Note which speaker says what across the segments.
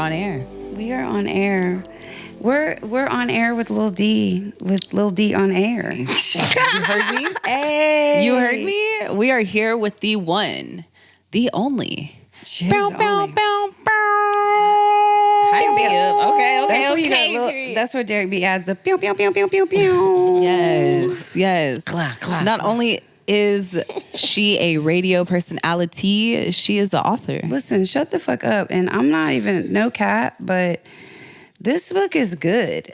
Speaker 1: on air.
Speaker 2: We are on air. We're on air with Lil D on air.
Speaker 1: You heard me?
Speaker 2: Hey,
Speaker 1: You heard me? We are here with the one, the only.
Speaker 2: Bow, bow, bow, bow.
Speaker 3: Hype me up.
Speaker 2: Okay. That's where Derek B adds the pew pew pew pew pew pew.
Speaker 1: Yes. Not only is she a radio personality, she is the author.
Speaker 2: Listen, shut the fuck up. And I'm not even no cap, but this book is good.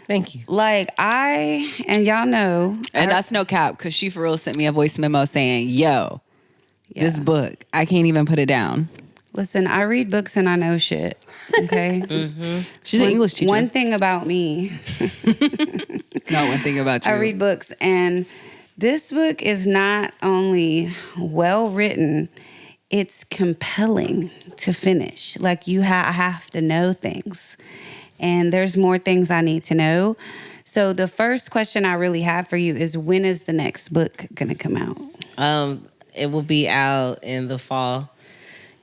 Speaker 3: Thank you.
Speaker 2: Like and y'all know,
Speaker 1: And that's no cap, because she for real sent me a voice memo saying, yo, this book, I can't even put it down.
Speaker 2: Listen, I read books and I know shit. Okay?
Speaker 1: She's an English teacher.
Speaker 2: One thing about me.
Speaker 1: No, one thing about you.
Speaker 2: I read books, and this book is not only well written, it's compelling to finish. Like I have to know things. And there's more things I need to know. So the first question I really have for you is, when is the next book going to come out?
Speaker 3: It will be out in the fall.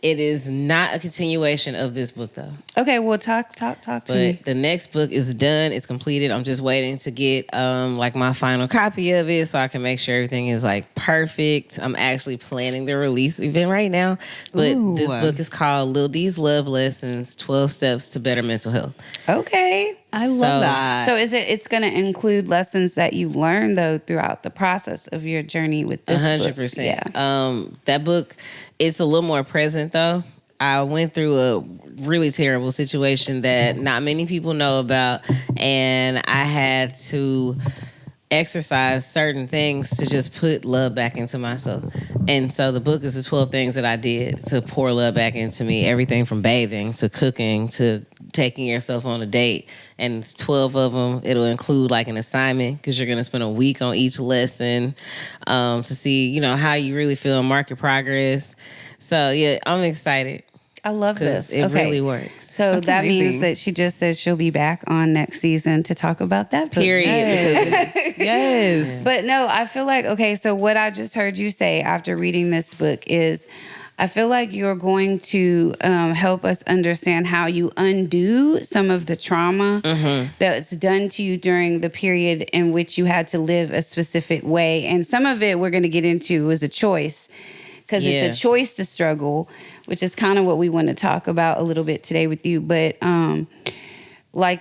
Speaker 3: It is not a continuation of this book, though.
Speaker 2: Okay, well, talk to me.
Speaker 3: But the next book is done. It's completed. I'm just waiting to get my final copy of it so I can make sure everything is perfect. I'm actually planning the release event right now. But this book is called Lil D's Love Lessons: 12 Steps to Better Mental Health.
Speaker 2: Okay.
Speaker 1: I love that.
Speaker 2: So it's going to include lessons that you learned, though, throughout the process of your journey with this
Speaker 3: 100%.
Speaker 2: book? Yeah.
Speaker 3: That book, it's a little more present, though. I went through a really terrible situation that not many people know about, and I had to exercise certain things to just put love back into myself. And so the book is the 12 things that I did to pour love back into me. Everything from bathing to cooking to taking yourself on a date. And it's 12 of them. It'll include an assignment, because you're going to spend a week on each lesson to see, how you really feel and mark your progress. So, yeah, I'm excited.
Speaker 2: I love this.
Speaker 3: It really works.
Speaker 2: So
Speaker 1: That's
Speaker 2: that
Speaker 1: amazing.
Speaker 2: means that she just said she'll be back on next season to talk about that book.
Speaker 3: Period.
Speaker 1: Yes.
Speaker 2: But no, I feel like, okay, so what I just heard you say after reading this book is, I feel like you're going to help us understand how you undo some of the trauma that's done to you during the period in which you had to live a specific way. And some of it we're going to get into was a choice, because it's a choice to struggle, which is kind of what we want to talk about a little bit today with you. But the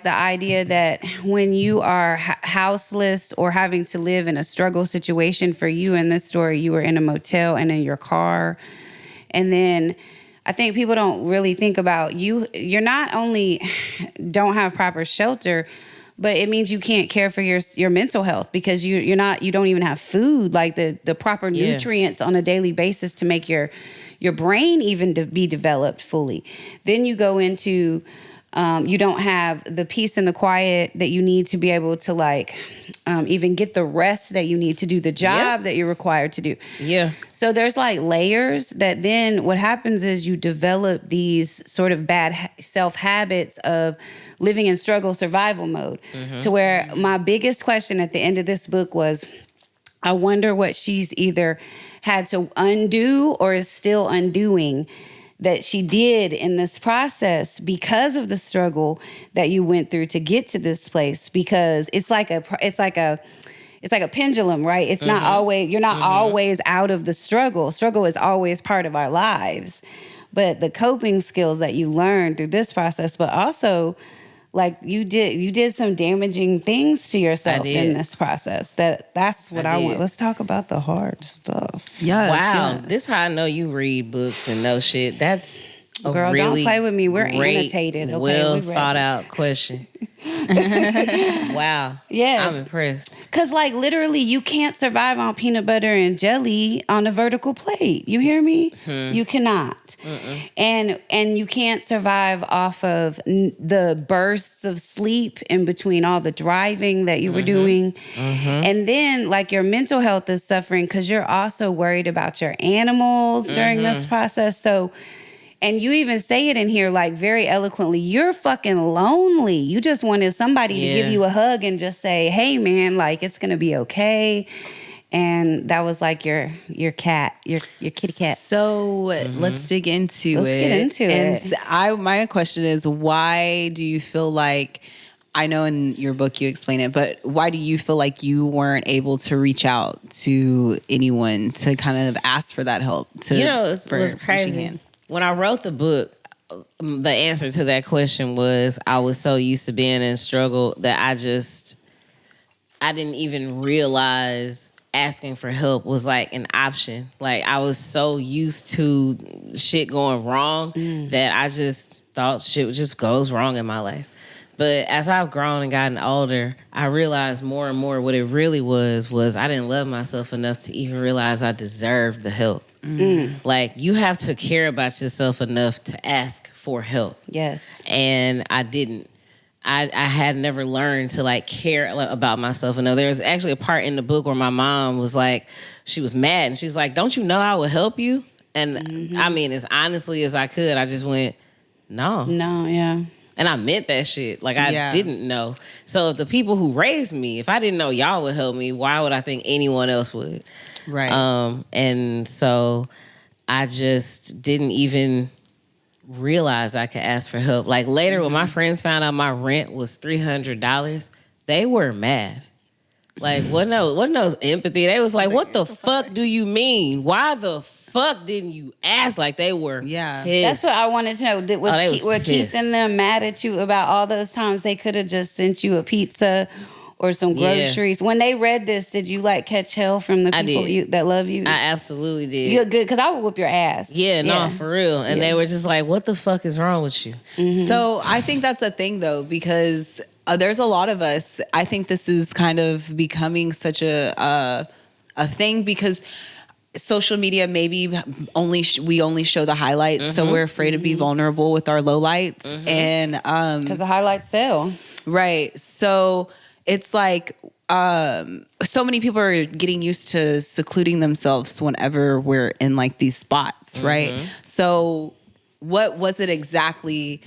Speaker 2: idea that when you are houseless or having to live in a struggle situation, for you in this story, you were in a motel and in your car. And then I think people don't really think about you're not only don't have proper shelter, but it means you can't care for your mental health, because you don't even have food, like the proper nutrients on a daily basis to make your brain even be developed fully. Then you go into you don't have the peace and the quiet that you need to be able to even get the rest that you need to do the job that you're required to do. Yeah. So there's layers that then what happens is you develop these sort of bad self-habits of living in struggle survival mode, to where my biggest question at the end of this book was, I wonder what she's either had to undo or is still undoing that she did in this process because of the struggle that you went through to get to this place. Because it's like a pendulum, right? It's not always, you're not always out of the struggle. Struggle is always part of our lives. But the coping skills that you learned through this process, but also you did some damaging things to yourself in this process. That's what I want. Let's talk about the hard stuff.
Speaker 1: Yes,
Speaker 3: wow.
Speaker 1: yes.
Speaker 3: This is how I know you read books and know shit. That's a
Speaker 2: Girl,
Speaker 3: really
Speaker 2: don't play with me. We're
Speaker 3: great,
Speaker 2: annotated. Okay,
Speaker 3: well thought out question. Wow.
Speaker 2: Yeah.
Speaker 3: I'm impressed.
Speaker 2: Because literally you can't survive on peanut butter and jelly on a vertical plate. You hear me? You cannot. And you can't survive off of the bursts of sleep in between all the driving that you were doing. And then your mental health is suffering because you're also worried about your animals during this process. So, and you even say it in here very eloquently, you're fucking lonely. You just wanted somebody to give you a hug and just say, hey man, it's gonna be okay. and that was like your cat, your kitty cat.
Speaker 1: So let's dig into it.
Speaker 2: Let's get into it.
Speaker 1: And my question is, why do you feel like, I know in your book you explain it, but why do you feel like you weren't able to reach out to anyone to kind of ask for that help?
Speaker 3: It was crazy. When I wrote the book, the answer to that question was I was so used to being in struggle that I didn't even realize asking for help was like an option. Like I was so used to shit going wrong that I just thought shit just goes wrong in my life. But as I've grown and gotten older, I realized more and more what it really was I didn't love myself enough to even realize I deserved the help. Like you have to care about yourself enough to ask for help.
Speaker 2: Yes.
Speaker 3: And I didn't. I had never learned to like care about myself enough. There was actually a part in the book where my mom was like, she was mad and she was like, "Don't you know I would help you?" And I mean, as honestly as I could, I just went, no.
Speaker 2: Yeah.
Speaker 3: And I meant that shit. Like I didn't know. So if the people who raised me, if I didn't know y'all would help me, why would I think anyone else would?
Speaker 1: Right.
Speaker 3: And so I just didn't even realize I could ask for help. Like later when my friends found out my rent was $300, they were mad. Like wasn't no empathy. They was like, "What the fuck do you mean? Why the fuck didn't you ask?" Like they were pissed.
Speaker 2: That's what I wanted to know. Were Keith and them mad at you about all those times they could have just sent you a pizza or some groceries? When they read this, did you like catch hell from the people that love you?
Speaker 3: I absolutely did.
Speaker 2: You're good, because I would whoop your ass.
Speaker 3: Yeah, no, for real. And they were just like, "What the fuck is wrong with you?"
Speaker 1: So I think that's a thing though, because there's a lot of us. I think this is kind of becoming such a thing because social media maybe we only show the highlights, so we're afraid to be vulnerable with our lowlights, and
Speaker 2: because the highlights sell,
Speaker 1: right? So it's like so many people are getting used to secluding themselves whenever we're in like these spots, right? So what was it exactly?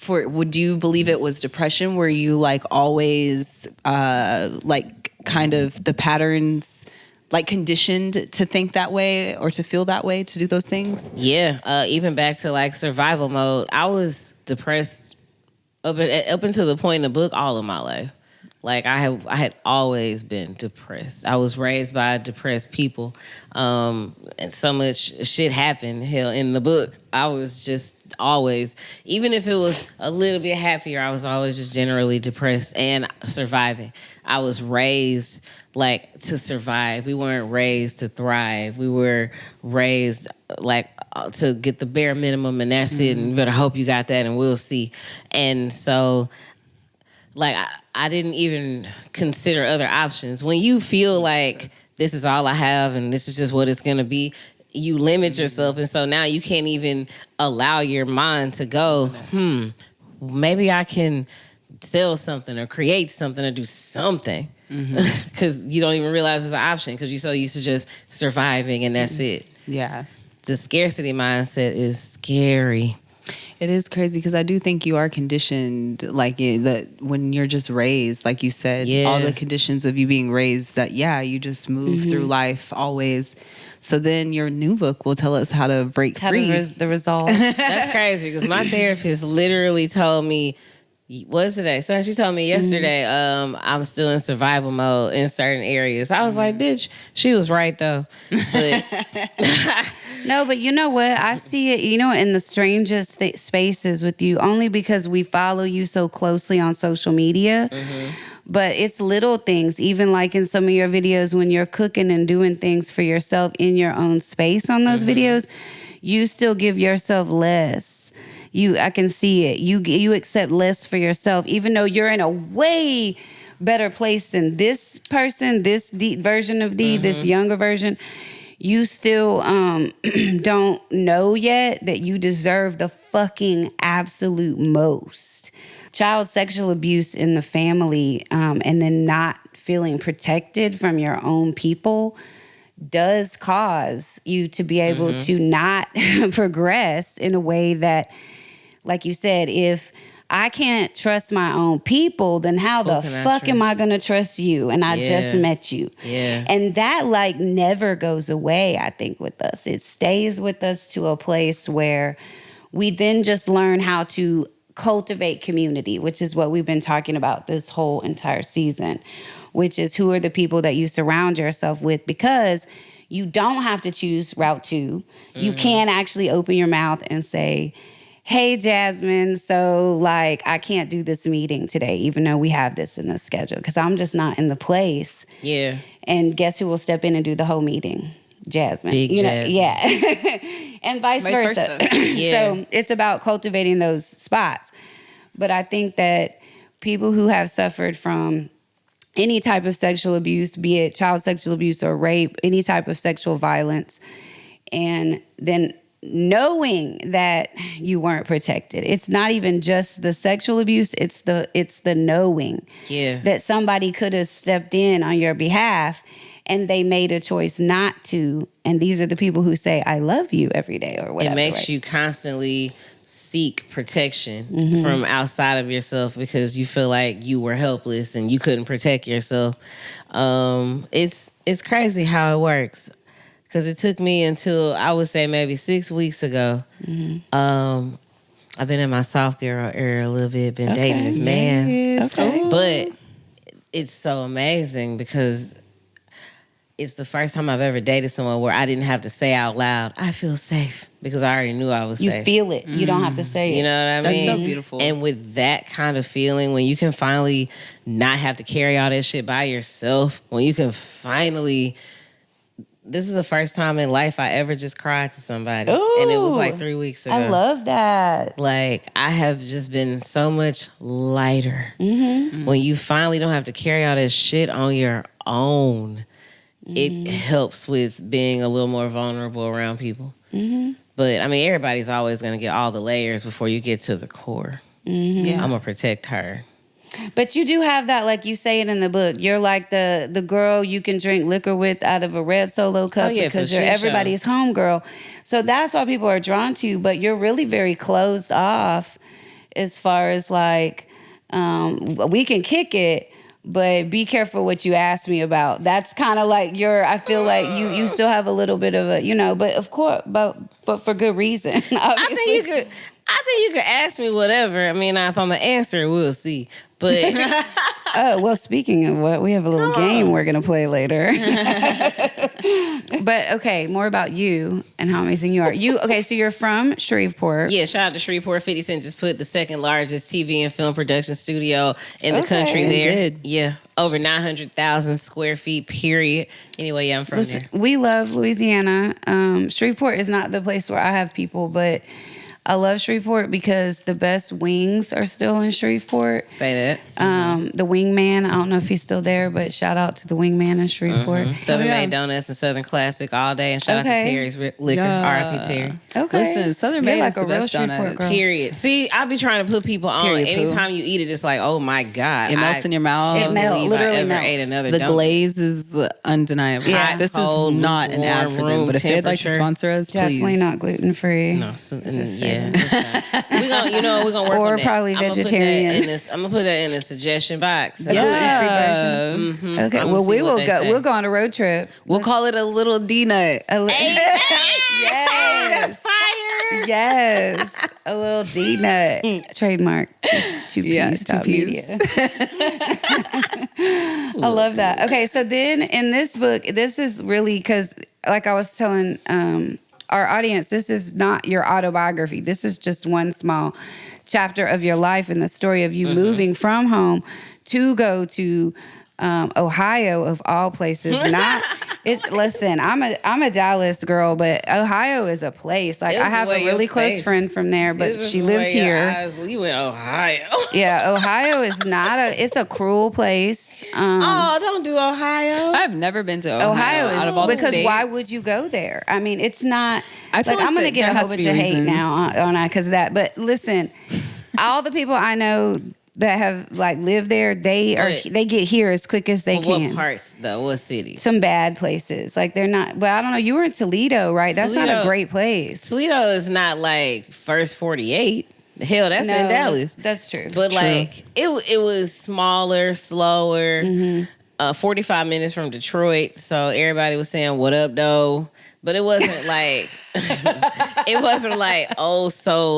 Speaker 1: Would you believe it was depression? Were you like always like kind of the patterns like conditioned to think that way or to feel that way, to do those things?
Speaker 3: Yeah, even back to like survival mode. I was depressed up until the point in the book all of my life. Like I had always been depressed. I was raised by depressed people, and so much shit happened. Hell, in the book, I was just always, even if it was a little bit happier, I was always just generally depressed and surviving. I was raised like to survive. We weren't raised to thrive. We were raised like to get the bare minimum, and that's it. And you better hope you got that, and we'll see. And so, like, I didn't even consider other options. When you feel like this is all I have and this is just what it's gonna be, you limit yourself, and so now you can't even allow your mind to go, maybe I can sell something or create something or do something, because you don't even realize it's an option because you're so used to just surviving and that's it.
Speaker 1: Yeah.
Speaker 3: The scarcity mindset is scary.
Speaker 1: It is crazy because I do think you are conditioned, like when you're just raised, like you said, all the conditions of you being raised that, you just move through life always. So then your new book will tell us how to break free.
Speaker 2: The resolve.
Speaker 3: That's crazy because my therapist literally told me, what's today? So she told me yesterday, I'm still in survival mode in certain areas. I was like, bitch, she was right though. But
Speaker 2: no, but you know what? I see it, in the strangest spaces with you, only because we follow you so closely on social media. But it's little things, even like in some of your videos when you're cooking and doing things for yourself in your own space on those videos, you still give yourself less. I can see it. You accept less for yourself, even though you're in a way better place than this person, this version of D, this younger version. You still don't know yet that you deserve the fucking absolute most. Child sexual abuse in the family, and then not feeling protected from your own people does cause you to be able to not progress in a way that, like you said, if I can't trust my own people, then how the fuck am I going to trust you? And I just met you.
Speaker 3: Yeah.
Speaker 2: And that like never goes away, I think, with us. It stays with us to a place where we then just learn how to cultivate community, which is what we've been talking about this whole entire season, which is who are the people that you surround yourself with, because you don't have to choose route 2. You can actually open your mouth and say, hey, Jasmen, so like I can't do this meeting today, even though we have this in the schedule, because I'm just not in the place.
Speaker 3: Yeah.
Speaker 2: And guess who will step in and do the whole meeting? Jasmen.
Speaker 3: Big Jasmen.
Speaker 2: Yeah. And vice versa.
Speaker 3: Yeah.
Speaker 2: So it's about cultivating those spots. But I think that people who have suffered from any type of sexual abuse, be it child sexual abuse or rape, any type of sexual violence, and then knowing that you weren't protected. It's not even just the sexual abuse, it's the knowing that somebody could have stepped in on your behalf and they made a choice not to. And these are the people who say, I love you every day or whatever.
Speaker 3: It makes you constantly seek protection from outside of yourself because you feel like you were helpless and you couldn't protect yourself. It's crazy how it works. Because it took me until, I would say, maybe 6 weeks ago. I've been in my soft girl era a little bit, been dating this man. But it's so amazing because it's the first time I've ever dated someone where I didn't have to say out loud, I feel safe, because I already knew I was safe.
Speaker 2: You feel it. You don't have to say it.
Speaker 3: You know what I mean?
Speaker 1: That's so beautiful.
Speaker 3: And with that kind of feeling, when you can finally not have to carry all that shit by yourself, when you can finally... This is the first time in life I ever just cried to somebody.
Speaker 2: Ooh,
Speaker 3: and it was like 3 weeks ago.
Speaker 2: I love that.
Speaker 3: Like, I have just been so much lighter. When you finally don't have to carry all that shit on your own, it helps with being a little more vulnerable around people. But, I mean, everybody's always going to get all the layers before you get to the core.
Speaker 1: Yeah.
Speaker 3: I'm going to protect her.
Speaker 2: But you do have that, like you say it in the book. You're like the girl you can drink liquor with out of a red Solo cup because you're everybody's homegirl. So that's why people are drawn to you. But you're really very closed off as far as like, we can kick it, but be careful what you ask me about. That's kind of like I feel like you still have a little bit of a, but of course, but for good reason. Obviously.
Speaker 3: I think you could ask me whatever. I mean, if I'm an answer, we'll see. But
Speaker 2: well, speaking of what, we have a little game we're gonna play later. But okay, more about you and how amazing you are. So you're from Shreveport.
Speaker 3: yeah, shout out to Shreveport. 50 Cent just put the second largest TV and film production studio in the country there.
Speaker 1: Did.
Speaker 3: Yeah, over 900,000 square feet, period. Anyway, yeah, I'm from there.
Speaker 2: We love Louisiana. Shreveport is not the place where I have people, but I love Shreveport because the best wings are still in Shreveport.
Speaker 3: Say that.
Speaker 2: The wingman, I don't know if he's still there, but shout out to the wingman in Shreveport.
Speaker 3: Southern Made Donuts and Southern Classic all day. And shout out to Terry's Liquor, R.I.P. Terry.
Speaker 2: Okay.
Speaker 1: Listen, Southern
Speaker 2: You're
Speaker 1: Made
Speaker 2: like
Speaker 1: is
Speaker 2: a
Speaker 1: the
Speaker 2: real
Speaker 1: best
Speaker 2: Shreveport
Speaker 1: donuts.
Speaker 2: girl.
Speaker 3: Period. See, I be trying to put people on.
Speaker 1: Period, poo.
Speaker 3: Anytime you eat it, it's like, oh my God.
Speaker 1: It melts in your mouth.
Speaker 3: Can't believe
Speaker 2: literally
Speaker 3: I ever
Speaker 2: melts.
Speaker 3: ate another
Speaker 1: The
Speaker 3: donut.
Speaker 1: glaze is undeniable.
Speaker 2: Yeah.
Speaker 1: This
Speaker 3: Cold,
Speaker 1: is not an ad for them, but if they'd like to
Speaker 3: temperature.
Speaker 1: sponsor us,
Speaker 2: Definitely
Speaker 1: please.
Speaker 2: not gluten free.
Speaker 3: No, we're gonna work
Speaker 2: Or
Speaker 3: on that.
Speaker 2: probably vegetarian.
Speaker 3: I'm gonna put that in the suggestion box.
Speaker 1: Yeah.
Speaker 2: Okay,
Speaker 3: I'ma
Speaker 2: well,
Speaker 3: see
Speaker 2: we
Speaker 3: what
Speaker 2: will
Speaker 3: they
Speaker 2: go.
Speaker 3: say.
Speaker 2: We'll go on a road trip.
Speaker 1: We'll call it a little D nut.
Speaker 2: Yes.
Speaker 3: That's fire.
Speaker 2: Yes. A little D nut. Trademark. Two
Speaker 1: Yeah,
Speaker 2: P's.
Speaker 1: 2 Ps.
Speaker 2: Media. I love that. Okay, so then in this book, this is really because, like I was telling our audience, this is not your autobiography. This is just one small chapter of your life and the story of you moving from home to go to Ohio, of all places. Listen, I'm a Dallas girl, but Ohio is a place. Like, I have a really close friend from there, but she lives here.
Speaker 3: You went Ohio.
Speaker 2: Yeah, Ohio is it's a cruel place.
Speaker 3: Don't do Ohio.
Speaker 1: I've never been to Ohio.
Speaker 2: Ohio is
Speaker 1: out of all the
Speaker 2: because why
Speaker 1: states.
Speaker 2: would you go there? I mean, it's not.
Speaker 1: I feel like
Speaker 2: I'm gonna
Speaker 1: that
Speaker 2: get
Speaker 1: there
Speaker 2: a
Speaker 1: has
Speaker 2: whole
Speaker 1: to
Speaker 2: bunch
Speaker 1: be
Speaker 2: of hate
Speaker 1: reasons.
Speaker 2: now on because of that. But listen, all the people I know that have like lived there, they get here as quick as they can.
Speaker 3: What parts though? What cities?
Speaker 2: Some bad places, like they're not. Well, I don't know. You were in Toledo, right? That's not a
Speaker 3: Toledo-
Speaker 2: great place.
Speaker 3: Toledo is not like first 48. Hell, that's in Dallas.
Speaker 2: That's true.
Speaker 3: But like it was smaller, slower. 45 minutes from Detroit, so everybody was saying what up though. But it wasn't like it wasn't like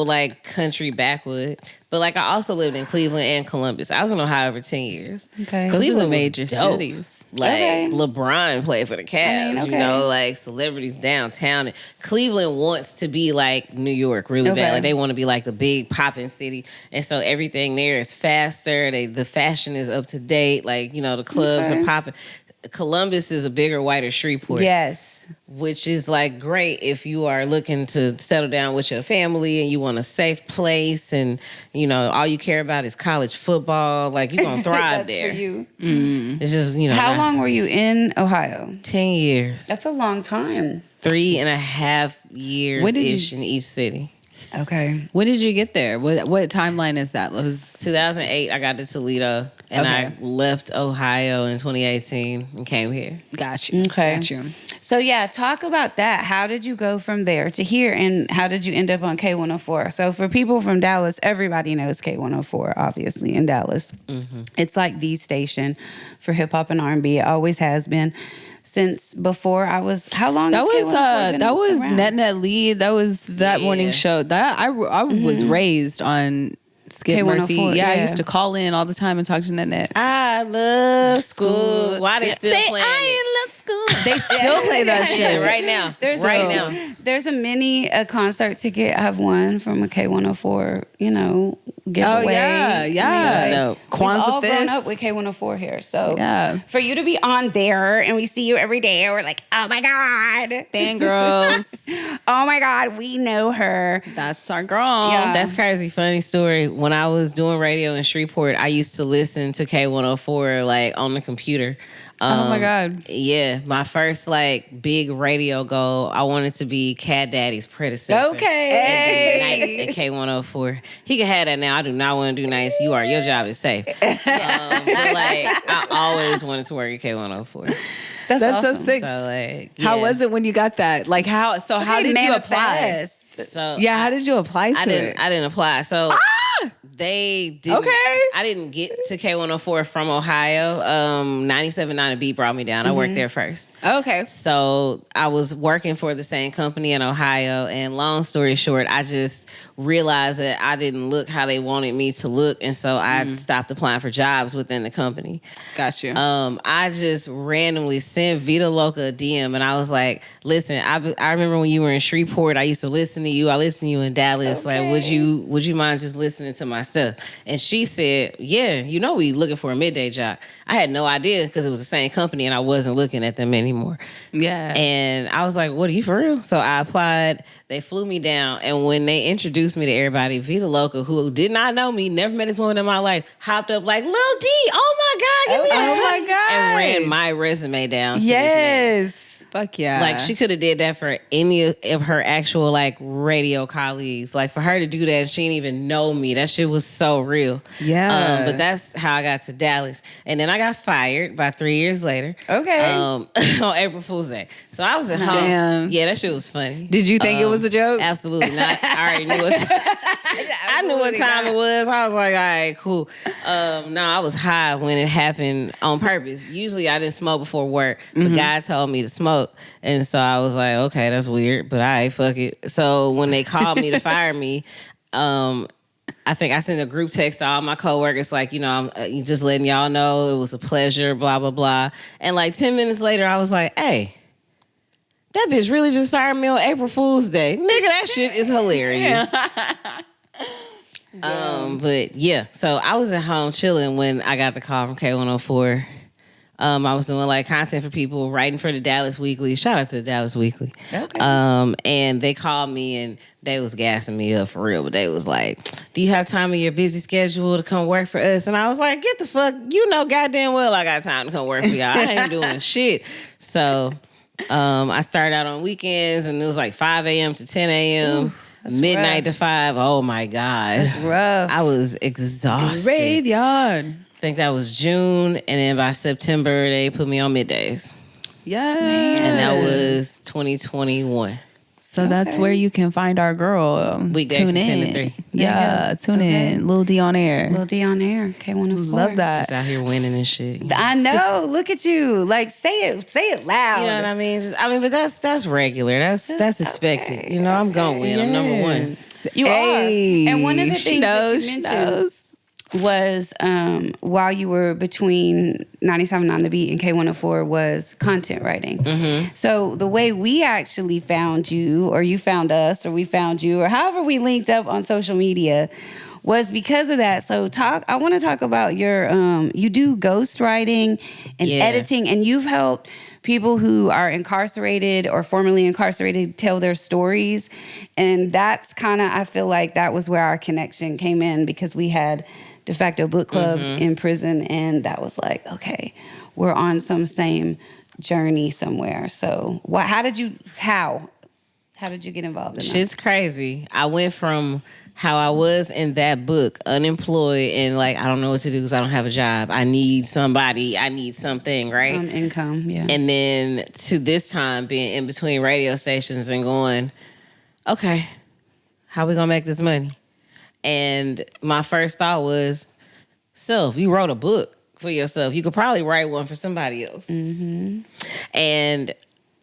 Speaker 3: like country backwood. But like I also lived in Cleveland and Columbus. I was in Ohio for 10 years.
Speaker 2: Okay.
Speaker 1: Those
Speaker 3: Cleveland
Speaker 1: are the major
Speaker 3: was dope.
Speaker 1: cities.
Speaker 3: Like LeBron played for the Cavs, you know, like celebrities downtown. And Cleveland wants to be like New York really bad. Like they want to be like the big popping city. And so everything there is faster. The fashion is up to date. Like, you know, the clubs are popping. Columbus is a bigger, whiter Shreveport.
Speaker 2: Yes.
Speaker 3: Which is like great if you are looking to settle down with your family and you want a safe place and, you know, all you care about is college football. Like, you're going to thrive there.
Speaker 2: That's for you.
Speaker 3: It's just, you know.
Speaker 2: How long were you in Ohio?
Speaker 3: 10 years.
Speaker 2: That's a long time.
Speaker 3: 3.5 years-ish in each city.
Speaker 2: Okay.
Speaker 1: When did you get there? What timeline is that? It was
Speaker 3: 2008, I got to Toledo. And I left Ohio in 2018 and came here.
Speaker 1: Got you.
Speaker 2: Okay.
Speaker 1: Got you.
Speaker 2: So, yeah, talk about that. How did you go from there to here, and how did you end up on K104? So, for people from Dallas, everybody knows K104, obviously, in Dallas. It's like the station for hip-hop and R&B. It always has been since before I was... How long
Speaker 1: That
Speaker 2: has
Speaker 1: was
Speaker 2: K104 been
Speaker 1: that was
Speaker 2: around?
Speaker 1: Net Lead. That was that morning show. That I was raised on Skip Murphy.
Speaker 2: K104,
Speaker 1: Yeah, I
Speaker 2: yeah.
Speaker 1: used to call in all the time and talk to Net.
Speaker 3: I love school. Why they still playing it?
Speaker 1: love school. They still play that shit
Speaker 3: right now.
Speaker 2: There's a mini concert ticket I've won from a K104, you know, giveaway.
Speaker 1: Oh yeah, yeah.
Speaker 3: Dope.
Speaker 2: We've all
Speaker 1: Kwanzaa
Speaker 2: grown
Speaker 1: Fest.
Speaker 2: up with K104 here. So
Speaker 1: Yeah.
Speaker 2: for you to be on there and we see you every day, we're like, oh my God.
Speaker 1: Fangirls.
Speaker 2: Oh my God, we know her.
Speaker 1: That's our girl.
Speaker 2: Yeah.
Speaker 3: That's crazy. Funny story. When I was doing radio in Shreveport, I used to listen to K104 like on the computer.
Speaker 1: Oh my God.
Speaker 3: Yeah, my first like big radio goal, I wanted to be Cat Daddy's predecessor.
Speaker 2: Okay.
Speaker 3: Nights at K104. He can have that now. I do not want to do nights. Your job is safe. But like I always wanted to work at K104.
Speaker 2: That's
Speaker 1: so
Speaker 2: awesome.
Speaker 1: sick.
Speaker 3: So like,
Speaker 1: How
Speaker 3: yeah.
Speaker 1: was it when you got that? Like how did you apply?
Speaker 3: So
Speaker 1: Yeah, how did you apply to it?
Speaker 3: I didn't apply. So they didn't.
Speaker 1: Okay.
Speaker 3: I didn't get to K104 from Ohio. 97.9 Beat brought me down. I worked there first.
Speaker 1: Okay.
Speaker 3: So I was working for the same company in Ohio, and long story short, I just realized that I didn't look how they wanted me to look, and so I stopped applying for jobs within the company.
Speaker 1: Got you.
Speaker 3: I just randomly sent Vita Loca a DM, and I was like, "Listen, I remember when you were in Shreveport. I used to listen to you. I listened to you in Dallas.
Speaker 2: Okay.
Speaker 3: Like, would you mind just listening to my stuff?" And she said, "Yeah, you know, we looking for a midday job." I had no idea because it was the same company, and I wasn't looking at them anymore.
Speaker 1: Yeah.
Speaker 3: And I was like, "What, are you for real?" So I applied. They flew me down, and when they introduced me to everybody, Vita Loca, who did not know me, never met this woman in my life, hopped up like, "Lil D, oh my God, give me a
Speaker 1: Oh
Speaker 3: hug,"
Speaker 1: my God.
Speaker 3: and ran my resume down to this man.
Speaker 1: Yes. Fuck yeah.
Speaker 3: Like, she could have did that for any of her actual, like, radio colleagues. Like, for her to do that, she didn't even know me. That shit was so real.
Speaker 1: Yeah.
Speaker 3: But that's how I got to Dallas. And then I got fired about 3 years later.
Speaker 2: Okay.
Speaker 3: On April Fool's Day. So I was at home.
Speaker 1: Damn.
Speaker 3: Yeah, that shit was funny.
Speaker 1: Did you think it was a joke?
Speaker 3: Absolutely not. I already knew it. I knew what time it was. I was like, all right, cool. No, I was high when it happened on purpose. Usually I didn't smoke before work, but God told me to smoke. And so I was like, okay, that's weird, but all right, fuck it. So when they called me to fire me, I think I sent a group text to all my coworkers, like, you know, I'm just letting y'all know it was a pleasure, blah, blah, blah. And like 10 minutes later, I was like, hey, that bitch really just fired me on April Fool's Day. Nigga, that shit is hilarious. But yeah, so I was at home chilling when I got the call from K104. I was doing like content for people, writing for the Dallas Weekly. Shout out to the Dallas Weekly.
Speaker 2: Okay.
Speaker 3: And they called me and they was gassing me up for real. But they was like, "Do you have time in your busy schedule to come work for us?" And I was like, "Get the fuck, you know goddamn well I got time to come work for y'all. I ain't doing shit." So I started out on weekends and it was like 5 a.m. to 10 a.m. Midnight to 5. Oh my God.
Speaker 2: That's rough.
Speaker 3: I was exhausted.
Speaker 1: Graveyard.
Speaker 3: I think that was June, and then by September they put me on middays,
Speaker 1: Yeah.
Speaker 3: and that was 2021.
Speaker 1: So that's where you can find our girl.
Speaker 3: Weekdays
Speaker 1: Tune
Speaker 3: from 10
Speaker 1: in.
Speaker 3: to 3.
Speaker 1: Yeah, tune in. Lil D on air.
Speaker 2: Lil D on air. K104.
Speaker 1: Love that.
Speaker 3: Just out here winning and shit.
Speaker 2: I know. Look at you. Like, say it loud.
Speaker 3: You know what I mean? But that's regular. That's expected. You know, I'm gonna win. I'm number one.
Speaker 2: You
Speaker 1: Hey,
Speaker 2: are. And one of the
Speaker 1: she
Speaker 2: things
Speaker 1: knows,
Speaker 2: that
Speaker 1: she
Speaker 2: you mentioned
Speaker 1: knows.
Speaker 2: was while you were between 97 on the beat and K104 was content writing. So the way we actually found you, or you found us, or we found you, or however we linked up on social media, was because of that. So I want to talk about your you do ghostwriting and editing, and you've helped people who are incarcerated or formerly incarcerated tell their stories. And that's kind of, I feel like that was where our connection came in, because we had de facto book clubs in prison, and that was like, okay, we're on some same journey somewhere. So how did you get involved in that?
Speaker 3: Shit's crazy. I went from how I was in that book, unemployed, and like, I don't know what to do because I don't have a job. I need somebody. I need something, right?
Speaker 2: Some income, yeah.
Speaker 3: And then to this time being in between radio stations and going, okay, how we gonna make this money? And my first thought was, self, you wrote a book for yourself. You could probably write one for somebody else. And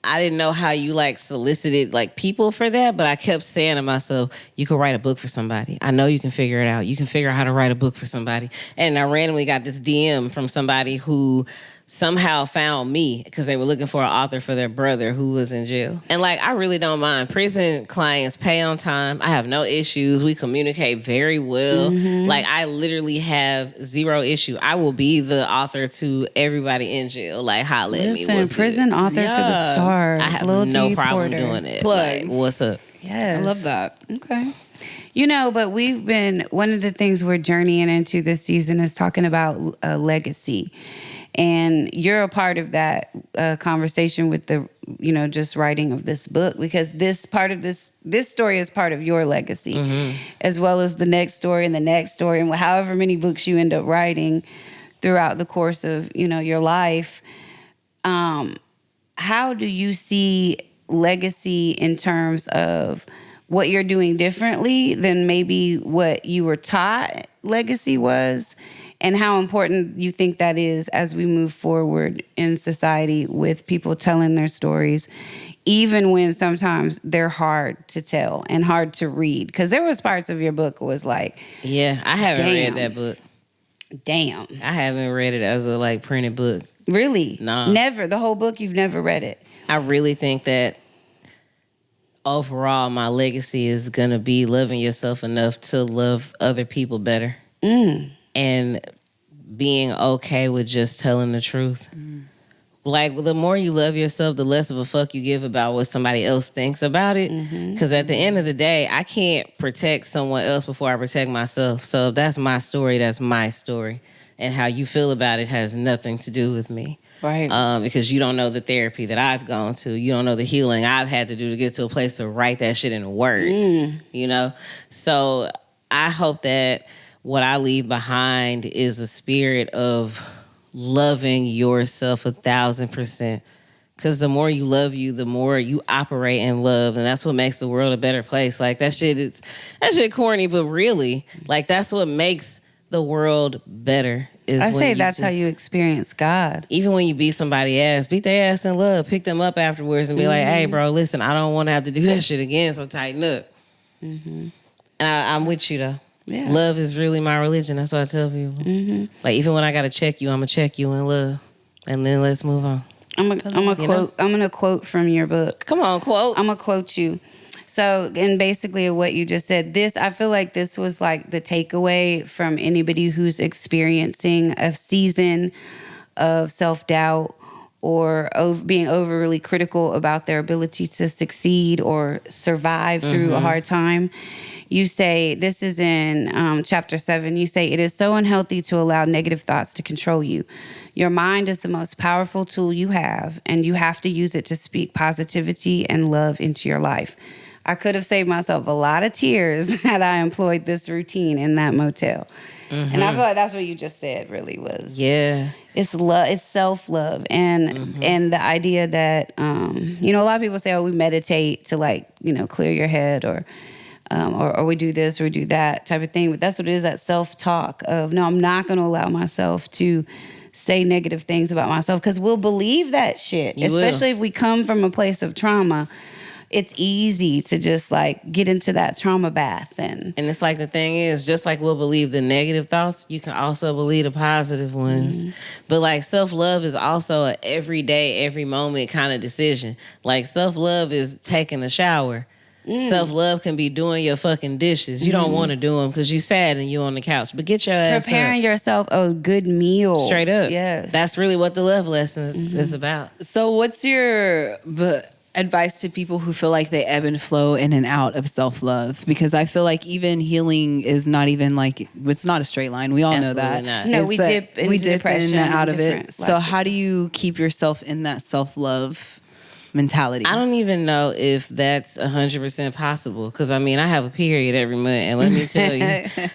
Speaker 3: I didn't know how you like solicited like people for that, but I kept saying to myself, you could write a book for somebody. I know you can figure it out. You can figure out how to write a book for somebody. And I randomly got this DM from somebody who somehow found me because they were looking for an author for their brother who was in jail. And like, I really don't mind. Prison clients pay on time. I have no issues. We communicate very well. Like, I literally have zero issue. I will be the author to everybody in jail. Like, holla at me.
Speaker 2: Listen, prison author to the stars.
Speaker 3: I have
Speaker 2: Lil
Speaker 3: no
Speaker 2: D
Speaker 3: problem
Speaker 2: Porter.
Speaker 3: doing it.
Speaker 1: Plug.
Speaker 3: Like, what's up?
Speaker 2: Yes.
Speaker 1: I love that.
Speaker 2: Okay. You know, but one of the things we're journeying into this season is talking about legacy. And you're a part of that conversation with the, just writing of this book, because this story is part of your legacy, as well as the next story and the next story, and however many books you end up writing throughout the course of, your life. How do you see legacy in terms of what you're doing differently than maybe what you were taught legacy was, and how important you think that is as we move forward in society with people telling their stories, even when sometimes they're hard to tell and hard to read? Because there was parts of your book was like,
Speaker 3: Yeah, I haven't
Speaker 2: Damn.
Speaker 3: read that book.
Speaker 2: damn.
Speaker 3: I haven't read it as a like printed book.
Speaker 2: Really?
Speaker 3: No.
Speaker 2: Never. The whole book, you've never read it?
Speaker 3: I really think that overall my legacy is going to be loving yourself enough to love other people better. And being okay with just telling the truth. Like, the more you love yourself, the less of a fuck you give about what somebody else thinks about it. Because at the end of the day, I can't protect someone else before I protect myself. So if that's my story, that's my story. And how you feel about it has nothing to do with me.
Speaker 2: Right.
Speaker 3: Because you don't know the therapy that I've gone to. You don't know the healing I've had to do to get to a place to write that shit in words. So I hope that what I leave behind is a spirit of loving yourself 1,000%. Because the more you love you, the more you operate in love, and that's what makes the world a better place. Like, that shit corny, but really, like, that's what makes the world better.
Speaker 2: I say that's how you experience God.
Speaker 3: Even when you beat somebody ass, beat their ass in love, pick them up afterwards and be like, hey, bro, listen, I don't want to have to do that shit again, so tighten up. And I'm with you, though.
Speaker 2: Yeah.
Speaker 3: Love is really my religion. That's what I tell people. Like, even when I got to check you, I'm going to check you in love. And then let's move on.
Speaker 2: I'm gonna quote from your book.
Speaker 3: Come on, quote.
Speaker 2: I'm gonna quote you. So, and basically what you just said, I feel like this was like the takeaway from anybody who's experiencing a season of self-doubt or being overly critical about their ability to succeed or survive through a hard time. You say, this is in chapter 7, you say, it is so unhealthy to allow negative thoughts to control you. Your mind is the most powerful tool you have, and you have to use it to speak positivity and love into your life. I could have saved myself a lot of tears had I employed this routine in that motel. And I feel like that's what you just said really was.
Speaker 3: Yeah.
Speaker 2: It's love, it's self-love. And the idea that, you know, a lot of people say, oh, we meditate to like, you know, clear your head or we do this or we do that type of thing. But that's what it is, that self-talk of, no, I'm not going to allow myself to say negative things about myself because we'll believe that shit. Especially if we come from a place of trauma. It's easy to just like get into that trauma bath. And
Speaker 3: it's like the thing is, just like we'll believe the negative thoughts, you can also believe the positive ones. But like self-love is also a everyday, every moment kind of decision. Like self-love is taking a shower. Self-love can be doing your fucking dishes. You don't want to do them because you sad and you on the couch. But get your ass
Speaker 2: preparing
Speaker 3: up.
Speaker 2: yourself a good meal.
Speaker 3: Straight up.
Speaker 2: Yes.
Speaker 3: That's really what the love lesson is about.
Speaker 1: So what's your advice to people who feel like they ebb and flow in and out of self-love? Because I feel like even healing is not even like, it's not a straight line. We all
Speaker 3: Absolutely
Speaker 1: know that.
Speaker 3: not.
Speaker 2: No,
Speaker 1: It's
Speaker 2: we
Speaker 1: that
Speaker 2: dip into
Speaker 1: we dip in
Speaker 2: depression
Speaker 1: and out
Speaker 2: and
Speaker 1: of it.
Speaker 2: different
Speaker 1: So
Speaker 2: life
Speaker 1: how do you keep yourself in that self-love mentality?
Speaker 3: I don't even know if that's 100% possible because I mean I have a period every month and let me tell you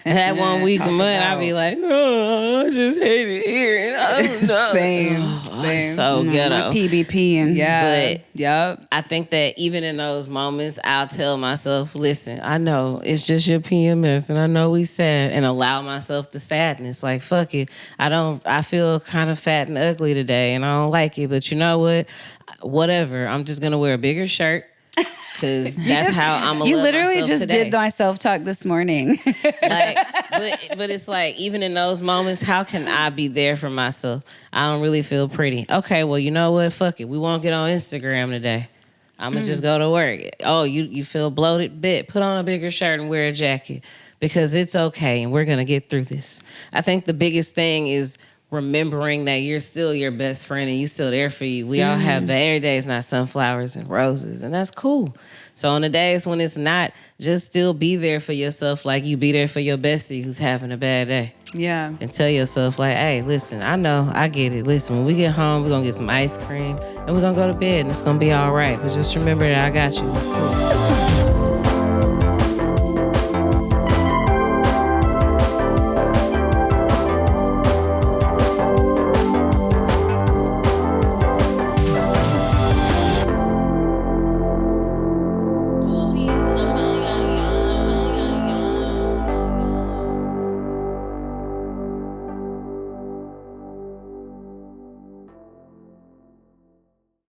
Speaker 3: that 1 week a month I be like, oh, I just hate it here and I don't know.
Speaker 1: Same.
Speaker 3: It's so ghetto.
Speaker 2: PBP and
Speaker 1: Yeah.
Speaker 3: But I think that even in those moments I'll tell myself, listen, I know it's just your PMS and I know we sad, and allow myself the sadness. Like fuck it, I feel kind of fat and ugly today and I don't like it, but you know what? Whatever, I'm just gonna wear a bigger shirt because that's how I'm gonna
Speaker 2: You
Speaker 3: love
Speaker 2: literally
Speaker 3: myself
Speaker 2: just
Speaker 3: today.
Speaker 2: did my self-talk this morning.
Speaker 3: Like, but it's like even in those moments, how can I be there for myself? I don't really feel pretty. Okay, well you know what? Fuck it, we won't get on Instagram today. I'm gonna just go to work. Oh, you feel bloated? Bet, put on a bigger shirt and wear a jacket because it's okay and we're gonna get through this. I think the biggest thing is remembering that you're still your best friend and you still there for you. We all have, but every day is not sunflowers and roses, and that's cool. So on the days when it's not, just still be there for yourself like you be there for your bestie who's having a bad day.
Speaker 1: Yeah.
Speaker 3: And tell yourself like, hey, listen, I know, I get it. Listen, when we get home, we're going to get some ice cream and we're going to go to bed and it's going to be all right. But just remember that I got you. It's cool.